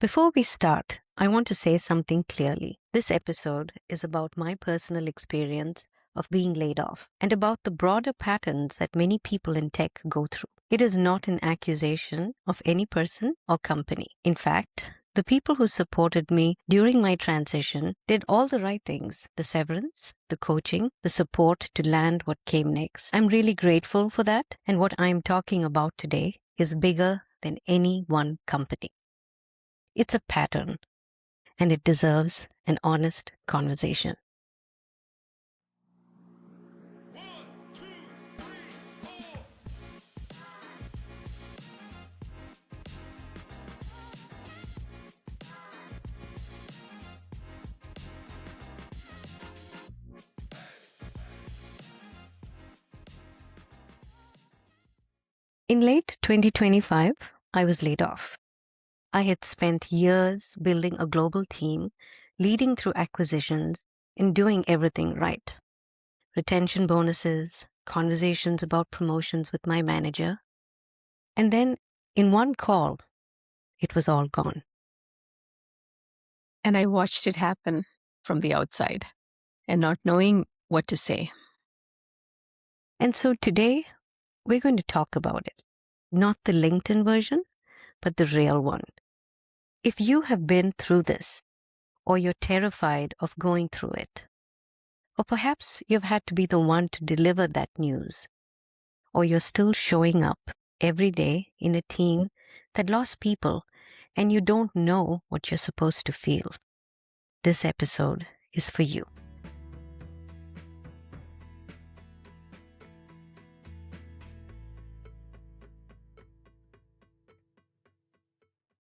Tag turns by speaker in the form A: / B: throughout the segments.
A: Before we start, I want to say something clearly. This episode is about my personal experience of being laid off and about the broader patterns that many people in tech go through. It is not an accusation of any person or company. In fact, the people who supported me during my transition did all the right things: the severance, the coaching, the support to land what came next. I'm really grateful for that, and what I'm talking about today is bigger than any one company. It's a pattern, and it deserves an honest conversation. In late 2025, I was laid off. I had spent years building a global team, leading through acquisitions, and doing everything right. Retention bonuses, conversations about promotions with my manager. And then, in one call, it was all gone.
B: And I watched it happen from the outside and not knowing what to say.
A: And so today, we're going to talk about it. Not the LinkedIn version, but the real one. If you have been through this, or you're terrified of going through it, or perhaps you've had to be the one to deliver that news, or you're still showing up every day in a team that lost people and you don't know what you're supposed to feel, this episode is for you.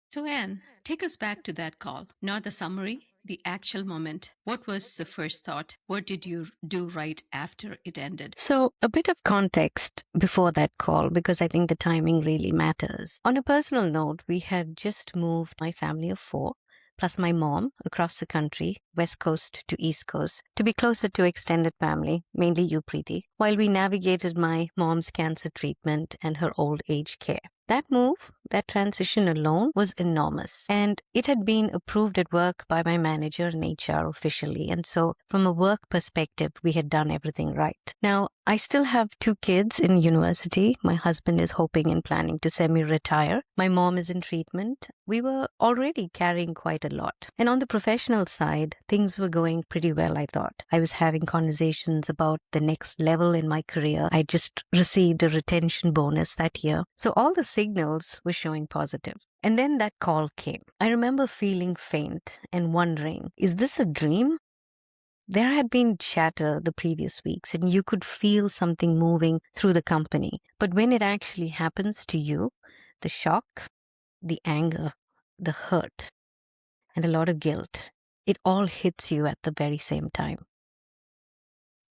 B: So, Anne, take us back to that call, not the summary, the actual moment. What was the first thought? What did you do right after it ended?
A: So, a bit of context before that call, because I think the timing really matters. On a personal note, we had just moved my family of 4, plus my mom, across the country, West Coast to East Coast, to be closer to extended family, mainly you, Preethi, while we navigated my mom's cancer treatment and her old age care. That move, that transition alone was enormous, and it had been approved at work by my manager and HR officially, and so from a work perspective, we had done everything right. Now, I still have 2 kids in university. My husband is hoping and planning to semi-retire. My mom is in treatment. We were already carrying quite a lot. And on the professional side, things were going pretty well, I thought. I was having conversations about the next level in my career. I just received a retention bonus that year. So all the signals were showing positive. And then that call came. I remember feeling faint and wondering, is this a dream? There had been chatter the previous weeks, and you could feel something moving through the company. But when it actually happens to you, the shock, the anger, the hurt, and a lot of guilt, it all hits you at the very same time.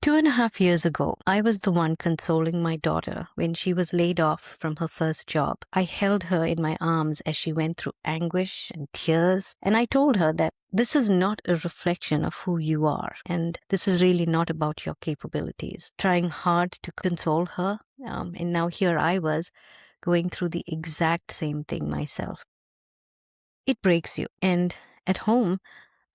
A: 2.5 years ago, I was the one consoling my daughter when she was laid off from her first job. I held her in my arms as she went through anguish and tears, and I told her that this is not a reflection of who you are, and this is really not about your capabilities. Trying hard to console her, and now here I was, going through the exact same thing myself. It breaks you, and at home,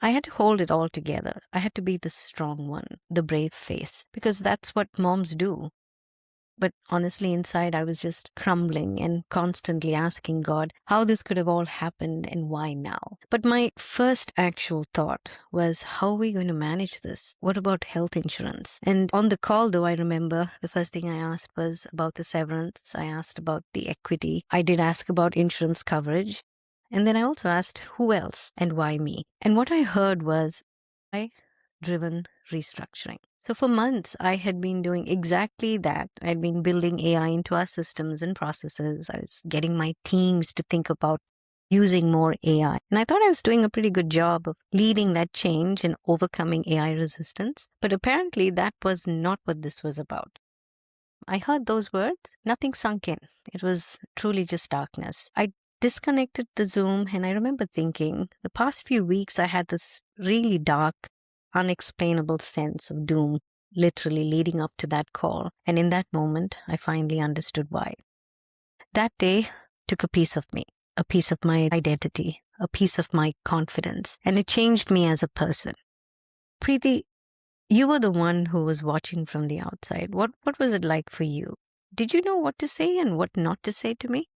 A: I had to hold it all together. I had to be the strong one, the brave face, because that's what moms do. But honestly, inside, I was just crumbling and constantly asking God how this could have all happened and why now. But my first actual thought was, how are we going to manage this? What about health insurance? And on the call, though, I remember the first thing I asked was about the severance. I asked about the equity. I did ask about insurance coverage. And then I also asked who else and why me. And what I heard was AI-driven restructuring. So for months, I had been doing exactly that. I had been building AI into our systems and processes. I was getting my teams to think about using more AI. And I thought I was doing a pretty good job of leading that change and overcoming AI resistance. But apparently that was not what this was about. I heard those words, nothing sunk in. It was truly just darkness. I disconnected the Zoom, and I remember thinking, the past few weeks I had this really dark, unexplainable sense of doom, literally leading up to that call. And in that moment, I finally understood why. That day took a piece of me, a piece of my identity, a piece of my confidence, and it changed me as a person. Preeti, you were the one who was watching from the outside. What was it like for you? Did you know what to say and what not to say to me?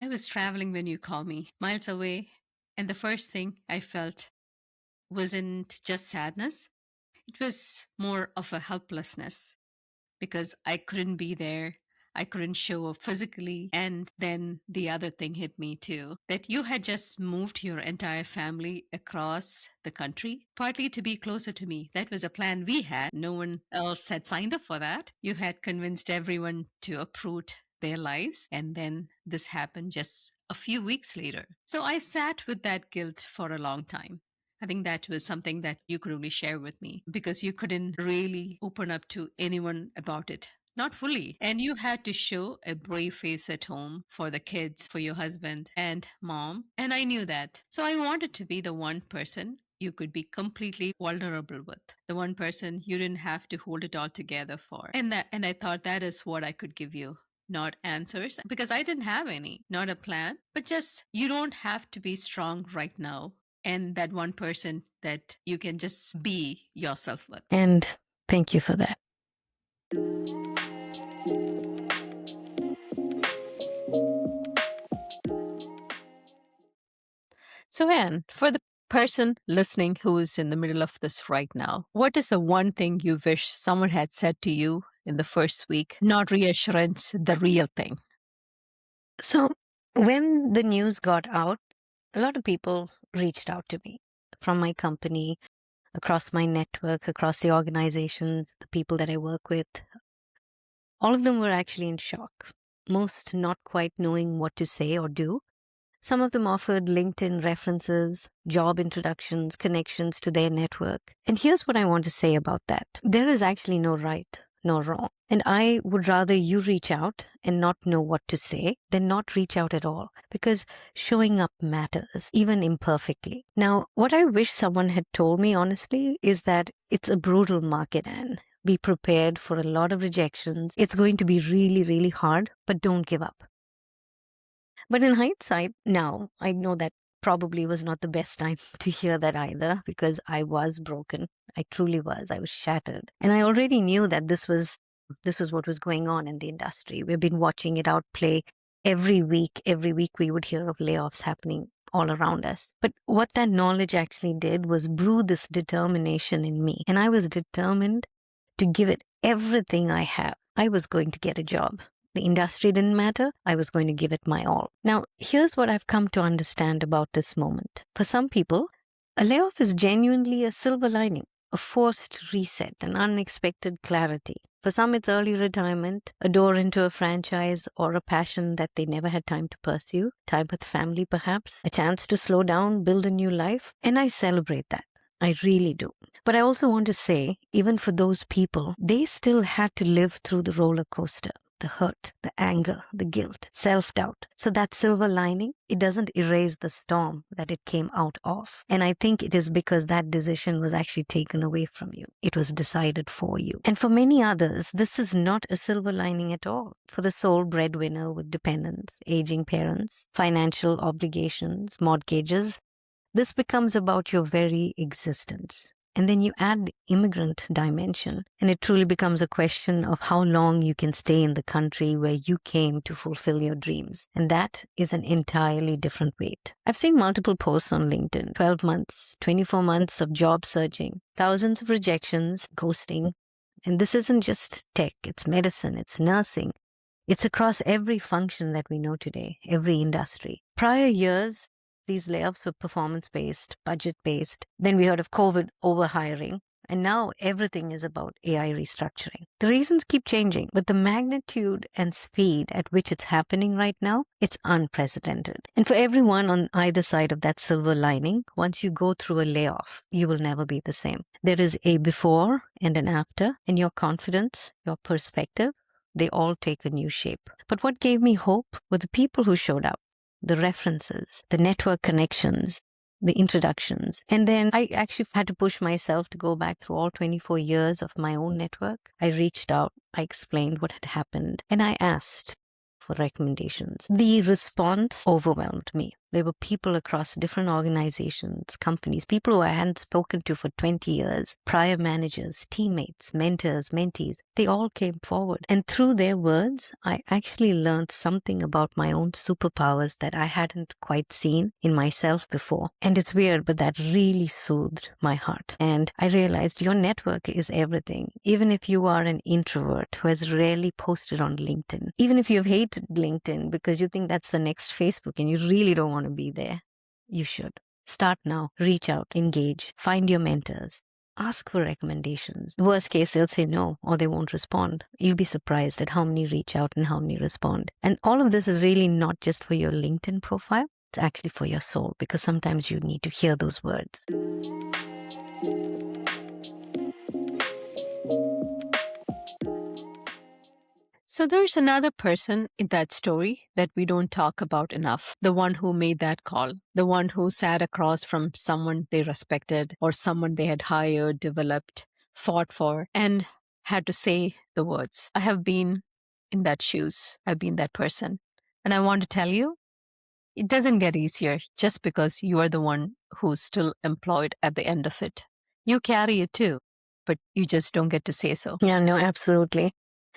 B: I was traveling when you called me, miles away, and the first thing I felt wasn't just sadness, it was more of a helplessness because I couldn't be there. I couldn't show up physically. And then the other thing hit me too, that you had just moved your entire family across the country, partly to be closer to me. That was a plan we had. No one else had signed up for that. You had convinced everyone to uproot their lives. And then this happened just a few weeks later. So I sat with that guilt for a long time. I think that was something that you could only share with me because you couldn't really open up to anyone about it. Not fully. And you had to show a brave face at home for the kids, for your husband and mom. And I knew that. So I wanted to be the one person you could be completely vulnerable with, the one person you didn't have to hold it all together for. And I thought that is what I could give you, not answers, because I didn't have any, not a plan, but just you don't have to be strong right now, and that one person that you can just be yourself with.
A: And thank you for that.
B: So, Anne, for the person listening who's in the middle of this right now, what is the one thing you wish someone had said to you in the first week? Not reassurance, the real thing.
A: So, when the news got out, a lot of people reached out to me from my company, across my network, across the organizations, the people that I work with. All of them were actually in shock, most not quite knowing what to say or do. Some of them offered LinkedIn references, job introductions, connections to their network. And here's what I want to say about that. There is actually no right nor wrong. And I would rather you reach out and not know what to say than not reach out at all, because showing up matters, even imperfectly. Now, what I wish someone had told me, honestly, is that it's a brutal market, Anne. Be prepared for a lot of rejections. It's going to be really, really hard, but don't give up. But in hindsight, now I know that probably was not the best time to hear that either, because I was broken. I truly was. I was shattered. And I already knew that this was what was going on in the industry. We've been watching it outplay every week. Every week we would hear of layoffs happening all around us. But what that knowledge actually did was brew this determination in me. And I was determined to give it everything I have. I was going to get a job. The industry didn't matter. I was going to give it my all. Now, here's what I've come to understand about this moment. For some people, a layoff is genuinely a silver lining, a forced reset, an unexpected clarity. For some, it's early retirement, a door into a franchise, or a passion that they never had time to pursue, time with family perhaps, a chance to slow down, build a new life. And I celebrate that. I really do. But I also want to say, even for those people, they still had to live through the roller coaster. The hurt, the anger, the guilt, self-doubt. So that silver lining, it doesn't erase the storm that it came out of. And I think it is because that decision was actually taken away from you. It was decided for you. And for many others, this is not a silver lining at all. For the sole breadwinner with dependents, aging parents, financial obligations, mortgages, this becomes about your very existence. And then you add the immigrant dimension, and it truly becomes a question of how long you can stay in the country where you came to fulfill your dreams. And that is an entirely different weight. I've seen multiple posts on LinkedIn, 12 months, 24 months of job searching, thousands of rejections, ghosting. And this isn't just tech, it's medicine, it's nursing. It's across every function that we know today, every industry. Prior years, these layoffs were performance-based, budget-based. Then we heard of COVID overhiring. And now everything is about AI restructuring. The reasons keep changing, but the magnitude and speed at which it's happening right now, it's unprecedented. And for everyone on either side of that silver lining, once you go through a layoff, you will never be the same. There is a before and an after, and your confidence, your perspective, they all take a new shape. But what gave me hope were the people who showed up. The references, the network connections, the introductions. And then I actually had to push myself to go back through all 24 years of my own network. I reached out, I explained what had happened, and I asked for recommendations. The response overwhelmed me. There were people across different organizations, companies, people who I hadn't spoken to for 20 years, prior managers, teammates, mentors, mentees. They all came forward. And through their words, I actually learned something about my own superpowers that I hadn't quite seen in myself before. And it's weird, but that really soothed my heart. And I realized your network is everything. Even if you are an introvert who has rarely posted on LinkedIn, even if you've hated LinkedIn because you think that's the next Facebook and you really don't want to be there, you should. Start now. Reach out, engage, find your mentors. Ask for recommendations. Worst case, they'll say no or they won't respond. You'll be surprised at how many reach out and how many respond. And all of this is really not just for your LinkedIn profile. It's actually for your soul, because sometimes you need to hear those words.
B: So there's another person in that story that we don't talk about enough. The one who made that call, the one who sat across from someone they respected or someone they had hired, developed, fought for, and had to say the words. I have been in that shoes. I've been that person. And I want to tell you, it doesn't get easier just because you are the one who's still employed at the end of it. You carry it too, but you just don't get to say so.
A: Yeah, no, absolutely.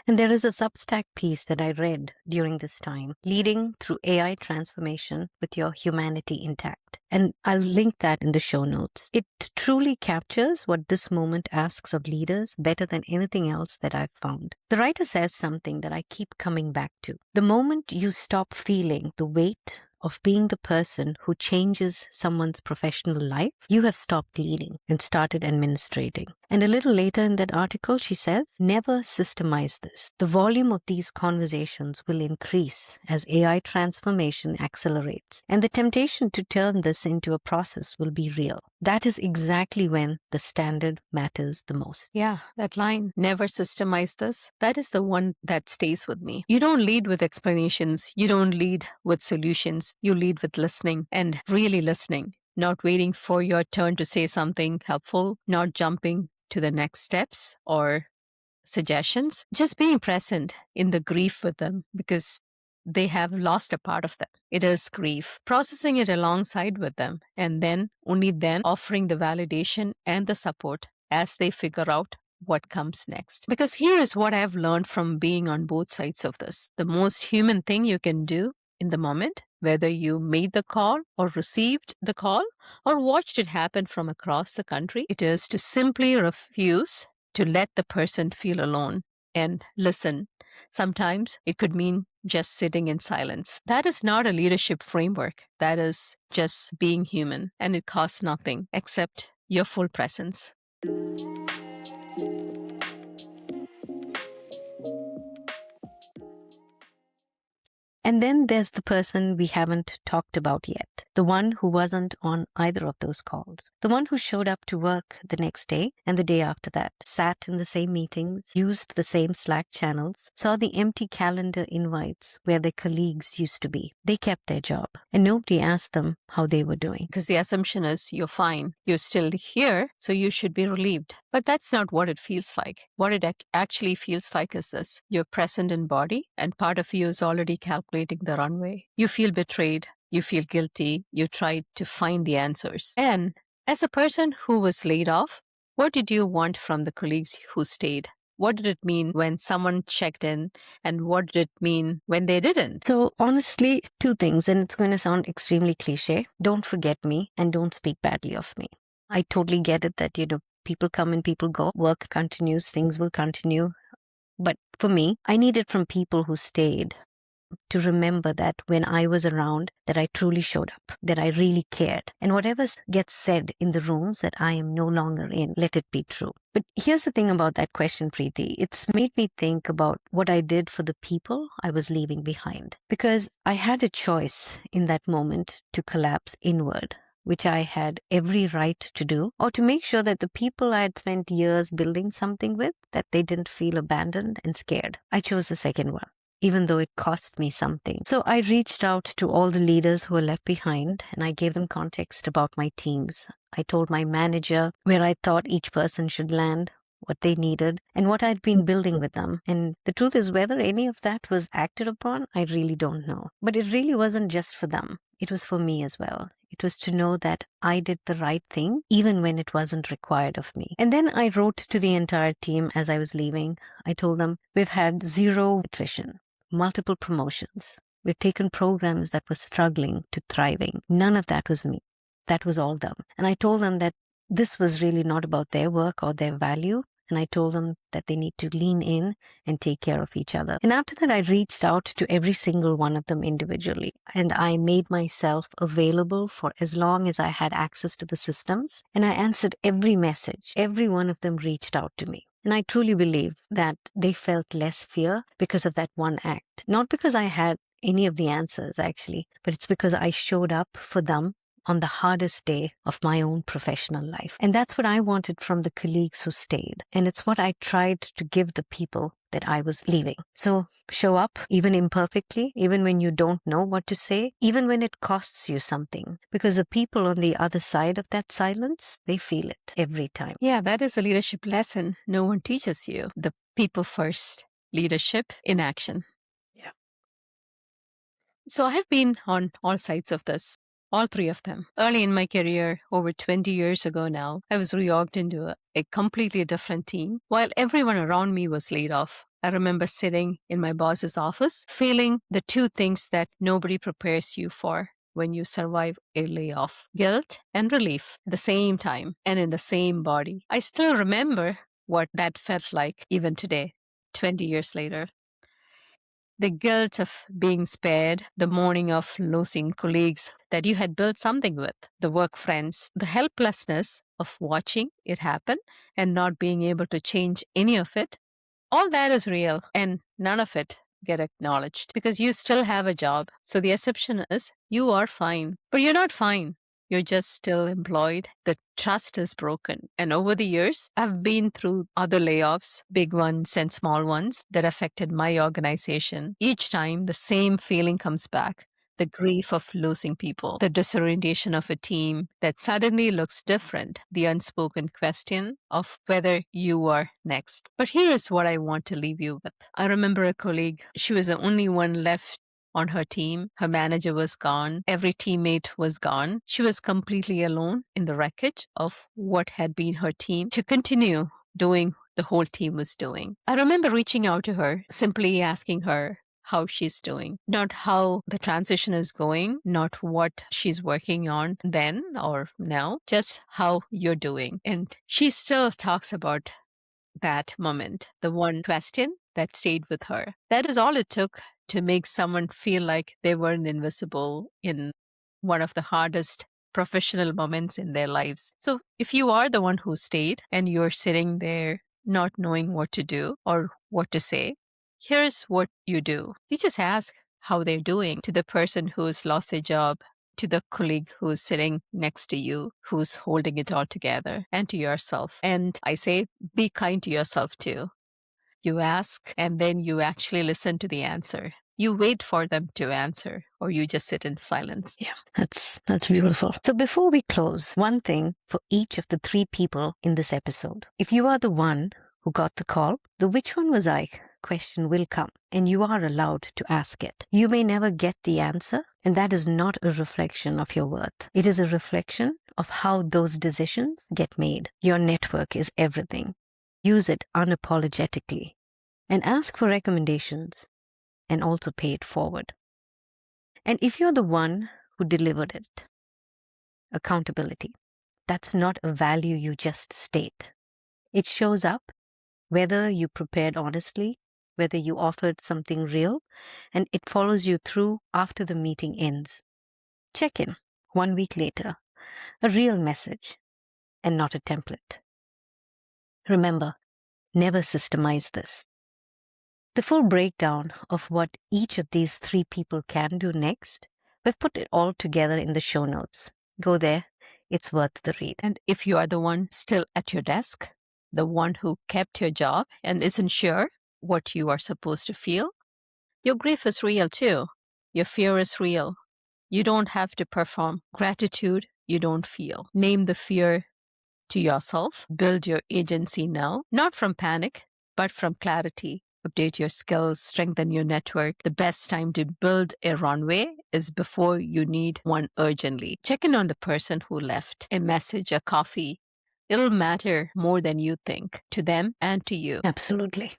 A: And there is a Substack piece that I read during this time, Leading Through AI Transformation with Your Humanity Intact. And I'll link that in the show notes. It truly captures what this moment asks of leaders better than anything else that I've found. The writer says something that I keep coming back to. The moment you stop feeling the weight of being the person who changes someone's professional life, you have stopped leading and started administrating. And a little later in that article, she says, never systemize this. The volume of these conversations will increase as AI transformation accelerates, and the temptation to turn this into a process will be real. That is exactly when the standard matters the most.
B: Yeah, that line, never systemize this, that is the one that stays with me. You don't lead with explanations. You don't lead with solutions. You lead with listening, and really listening, not waiting for your turn to say something helpful, not jumping to the next steps or suggestions, just being present in the grief with them because they have lost a part of them. It is grief, processing it alongside with them, and then, only then, offering the validation and the support as they figure out what comes next. Because here is what I've learned from being on both sides of this. The most human thing you can do in the moment, whether you made the call or received the call or watched it happen from across the country, it is to simply refuse to let the person feel alone and listen. Sometimes it could mean just sitting in silence. That is not a leadership framework. That is just being human, and it costs nothing except your full presence.
A: And then there's the person we haven't talked about yet, the one who wasn't on either of those calls, the one who showed up to work the next day and the day after that, sat in the same meetings, used the same Slack channels, saw the empty calendar invites where their colleagues used to be. They kept their job, and nobody asked them how they were doing.
B: Because the assumption is you're fine, you're still here, so you should be relieved. But that's not what it feels like. What it actually feels like is this. You're present in body, and part of you is already calculating the runway. You feel betrayed, you feel guilty, you tried to find the answers. And as a person who was laid off, what did you want from the colleagues who stayed? What did it mean when someone checked in, and what did it mean when they didn't?
A: So honestly, two things, and it's going to sound extremely cliche. Don't forget me and don't speak badly of me. I totally get it that, people come and people go, work continues, things will continue. But for me, I need it from people who stayed to remember that when I was around, that I truly showed up, that I really cared. And whatever gets said in the rooms that I am no longer in, let it be true. But here's the thing about that question, Preethi. It's made me think about what I did for the people I was leaving behind. Because I had a choice in that moment to collapse inward, which I had every right to do, or to make sure that the people I had spent years building something with, that they didn't feel abandoned and scared. I chose the second one, even though it cost me something. So I reached out to all the leaders who were left behind, and I gave them context about my teams. I told my manager where I thought each person should land, what they needed, and what I'd been building with them. And the truth is, whether any of that was acted upon, I really don't know. But it really wasn't just for them. it was for me as well. It was to know that I did the right thing, even when it wasn't required of me. And then I wrote to the entire team as I was leaving. I told them, we've had zero attrition, multiple promotions. We've taken programs that were struggling to thriving. None of that was me. That was all them. And I told them that this was really not about their work or their value. And I told them that they need to lean in and take care of each other. And after that, I reached out to every single one of them individually. And I made myself available for as long as I had access to the systems. And I answered every message. Every one of them reached out to me. And I truly believe that they felt less fear because of that one act. Not because I had any of the answers, actually, but it's because I showed up for them on the hardest day of my own professional life. And that's what I wanted from the colleagues who stayed. And it's what I tried to give the people that I was leaving. So show up, even imperfectly, even when you don't know what to say, even when it costs you something. Because the people on the other side of that silence, they feel it every time.
B: Yeah, that is a leadership lesson no one teaches you. The people first leadership in action.
A: Yeah.
B: So I have been on all sides of this. All three of them. Early in my career, over 20 years ago now, I was reorged into a completely different team while everyone around me was laid off. I remember sitting in my boss's office, feeling the two things that nobody prepares you for when you survive a layoff: guilt and relief at the same time and in the same body. I still remember what that felt like even today, 20 years later. The guilt of being spared, the mourning of losing colleagues that you had built something with, the work friends, the helplessness of watching it happen and not being able to change any of it, all that is real and none of it get acknowledged because you still have a job. So the assumption is you are fine, but you're not fine. You're just still employed. The trust is broken. And over the years, I've been through other layoffs, big ones and small ones, that affected my organization. Each time, the same feeling comes back: the grief of losing people, the disorientation of a team that suddenly looks different, the unspoken question of whether you are next. But here is what I want to leave you with. I remember a colleague, she was the only one left on her team. Her manager was gone. Every teammate was gone. She was completely alone in the wreckage of what had been her team to continue doing the whole team was doing. I remember reaching out to her, simply asking her how she's doing, not how the transition is going, not what she's working on then or now, just how you're doing. And she still talks about that moment, the one question that stayed with her. That is all it took to make someone feel like they weren't invisible in one of the hardest professional moments in their lives. So if you are the one who stayed and you're sitting there not knowing what to do or what to say, here's what you do. You just ask how they're doing to the person who's lost their job, to the colleague who's sitting next to you, who's holding it all together, and to yourself. And I say, be kind to yourself too. You ask, and then you actually listen to the answer. You wait for them to answer, or you just sit in silence.
A: Yeah, that's beautiful. So before we close, one thing for each of the three people in this episode. If you are the one who got the call, the "which one was I" question will come, and you are allowed to ask it. You may never get the answer, and that is not a reflection of your worth. It is a reflection of how those decisions get made. Your network is everything. Use it unapologetically and ask for recommendations and also pay it forward. And if you're the one who delivered it, accountability, that's not a value you just state. It shows up whether you prepared honestly, whether you offered something real, and it follows you through after the meeting ends. Check in 1 week later, a real message and not a template. Remember, never systemize this. The full breakdown of what each of these three people can do next, we've put it all together in the show notes. Go there, it's worth the read.
B: And if you are the one still at your desk, the one who kept your job and isn't sure what you are supposed to feel, your grief is real too. Your fear is real. You don't have to perform gratitude you don't feel. Name the fear to yourself. Build your agency now, not from panic, but from clarity. update your skills, strengthen your network. The best time to build a runway is before you need one urgently. Check in on the person who left. A message, a coffee. It'll matter more than you think to them and to you.
A: Absolutely.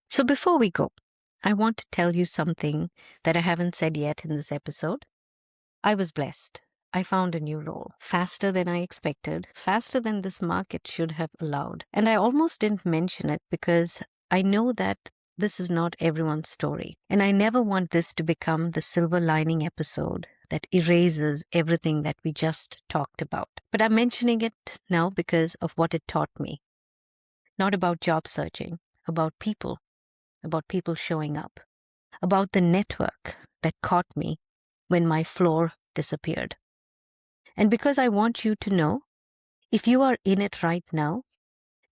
A: So before we go, I want to tell you something that I haven't said yet in this episode. I was blessed. I found a new role faster than I expected, faster than this market should have allowed. And I almost didn't mention it because I know that this is not everyone's story. And I never want this to become the silver lining episode that erases everything that we just talked about. But I'm mentioning it now because of what it taught me. Not about job searching, about people showing up, about the network that caught me when my floor disappeared. And because I want you to know, if you are in it right now,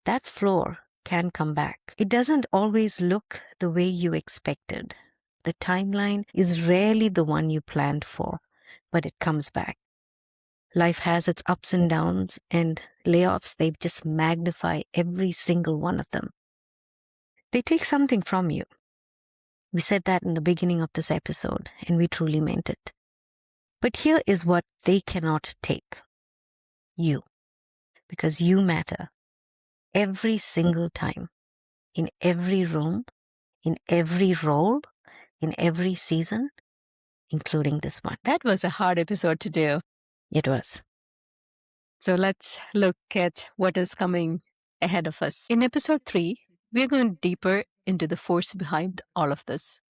A: that floor can come back. It doesn't always look the way you expected. The timeline is rarely the one you planned for, but it comes back. Life has its ups and downs, and layoffs, they just magnify every single one of them. They take something from you. We said that in the beginning of this episode, and we truly meant it. But here is what they cannot take. You. Because you matter. Every single time. In every room. In every role. In every season. Including this one.
B: That was a hard episode to do.
A: It was.
B: So let's look at what is coming ahead of us. In episode 3, we're going deeper into the force behind all of this.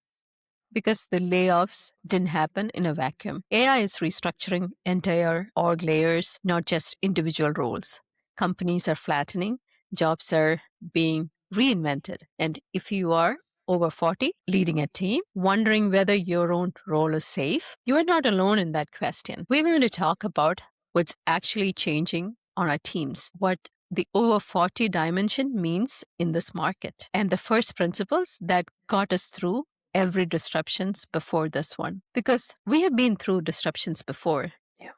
B: Because the layoffs didn't happen in a vacuum. AI is restructuring entire org layers, not just individual roles. Companies are flattening, jobs are being reinvented. And if you are over 40, leading a team, wondering whether your own role is safe, you are not alone in that question. We're going to talk about what's actually changing on our teams, what the over 40 dimension means in this market, and the first principles that got us through every disruptions before this one. Because we have been through disruptions before.
A: Yeah.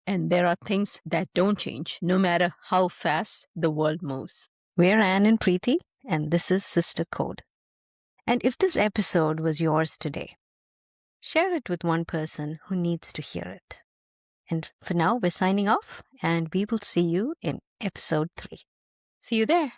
B: And there are things that don't change, no matter how fast the world moves.
A: We're Anne and Preethi, and this is Sister Code. And if this episode was yours today, share it with one person who needs to hear it. And for now, we're signing off, and we will see you in episode 3.
B: See you there.